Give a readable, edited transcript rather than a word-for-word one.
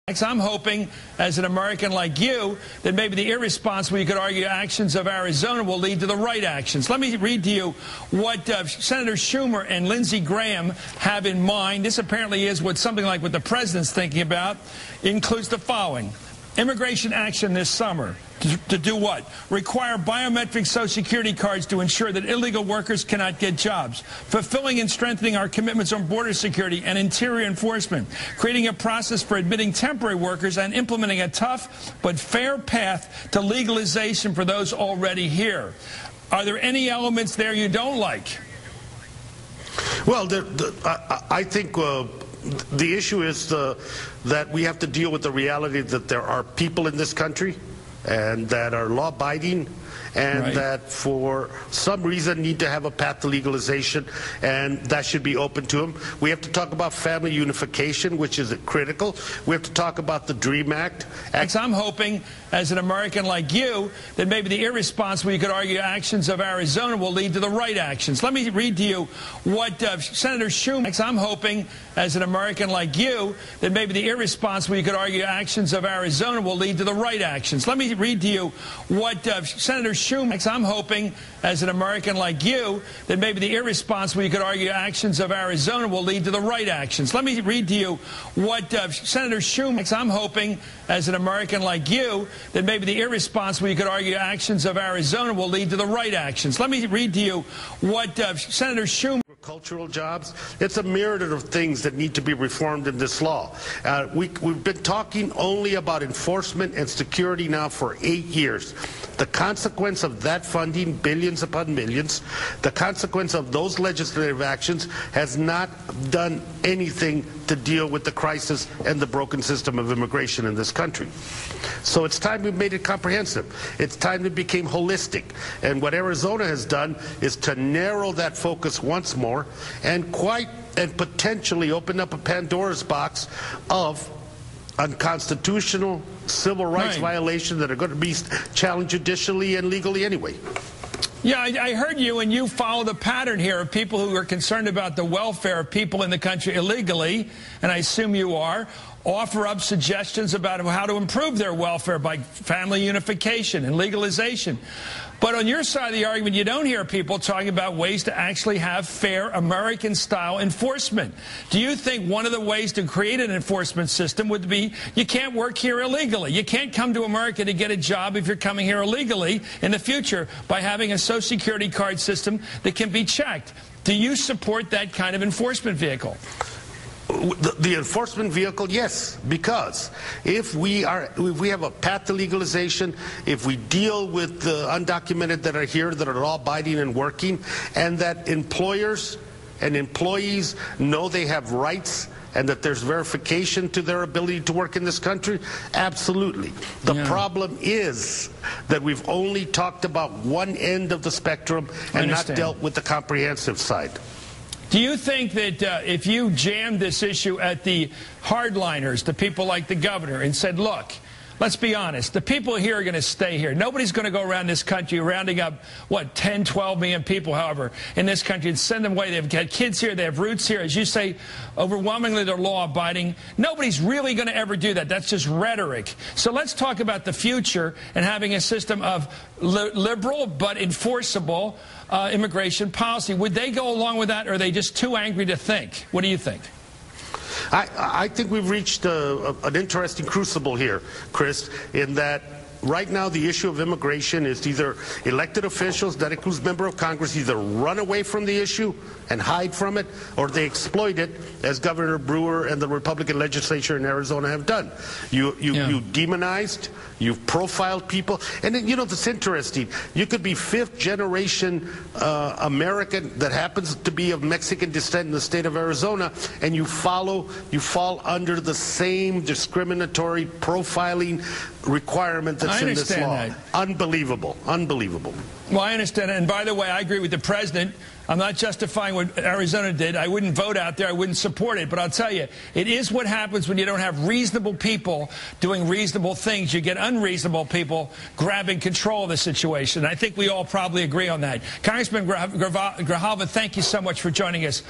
I'm hoping, as an American like you, that maybe the irresponsible, you could argue, actions of Arizona will lead to the right actions. Let me read to you what Senator Schumer and Lindsey Graham have in mind. This apparently is something like what the president's thinking about. It includes the following. Immigration action this summer. To do what? Require biometric Social Security cards to ensure that illegal workers cannot get jobs. Fulfilling and strengthening our commitments on border security and interior enforcement. Creating a process for admitting temporary workers and implementing a tough but fair path to legalization for those already here. Are there any elements there you don't like? Well, I think the issue is that we have to deal with the reality that there are people in this country and that are law-abiding and that for some reason need to have a path to legalization, and that should be open to them. We have to talk about family unification, which is critical. We have to talk about the DREAM Act. I'm hoping, as an American like you, that maybe the irresponsible, you could argue, actions of Arizona will lead to the right actions. Let me read to you what Senator Schumer... I'm hoping, as an American like you, that maybe the irresponsible, you could argue, actions of Arizona will lead to the right actions. Let me read to you what Senator Schumer... I'm hoping, as an American like you, that maybe the irresponsible, you could argue, actions of Arizona will lead to the right actions. Let me read to you what Senator Schumer... I'm hoping, as an American like you, that maybe the irresponsible, you could argue, actions of Arizona will lead to the right actions. Let me read to you what Senator Schumer... Cultural jobs. It's a myriad of things that need to be reformed in this law. We've been talking only about enforcement and security now for 8 years. The consequence of that funding, billions upon millions, the consequence of those legislative actions has not done anything to deal with the crisis and the broken system of immigration in this country. So it's time we made it comprehensive. It's time it became holistic. And what Arizona has done is to narrow that focus once more and potentially open up a Pandora's box of unconstitutional civil rights violations that are going to be challenged judicially and legally anyway. Yeah, I heard you, and you follow the pattern here of people who are concerned about the welfare of people in the country illegally, and I assume you are, offer up suggestions about how to improve their welfare by family unification and legalization. But on your side of the argument, you don't hear people talking about ways to actually have fair American-style enforcement. Do you think one of the ways to create an enforcement system would be you can't work here illegally? You can't come to America to get a job if you're coming here illegally in the future by having a Social Security card system that can be checked. Do you support that kind of enforcement vehicle? The enforcement vehicle, yes, because if we have a path to legalization, if we deal with the undocumented that are here, that are law-abiding and working, and that employers and employees know they have rights and that there's verification to their ability to work in this country, absolutely. The problem is that we've only talked about one end of the spectrum and not dealt with the comprehensive side. Do you think that if you jammed this issue at the hardliners, the people like the governor, and said, look, let's be honest, the people here are going to stay here. Nobody's going to go around this country rounding up, 10, 12 million people, however, in this country and send them away. They've got kids here. They have roots here. As you say, overwhelmingly they're law-abiding. Nobody's really going to ever do that. That's just rhetoric. So let's talk about the future and having a system of liberal but enforceable immigration policy. Would they go along with that, or are they just too angry to think? What do you think? I think we've reached an interesting crucible here, Chris, in that right now the issue of immigration is either elected officials, that includes members of Congress, either run away from the issue and hide from it, or they exploit it, as Governor Brewer and the Republican legislature in Arizona have done. You demonized, you've profiled people, and then, that's interesting. You could be fifth-generation American that happens to be of Mexican descent in the state of Arizona, and you fall under the same discriminatory profiling requirement that's in this law. Unbelievable. Unbelievable. Well, I understand it. And by the way, I agree with the president. I'm not justifying what Arizona did. I wouldn't vote out there. I wouldn't support it. But I'll tell you, it is what happens when you don't have reasonable people doing reasonable things. You get unreasonable people grabbing control of the situation. I think we all probably agree on that. Congressman Grijalva, thank you so much for joining us.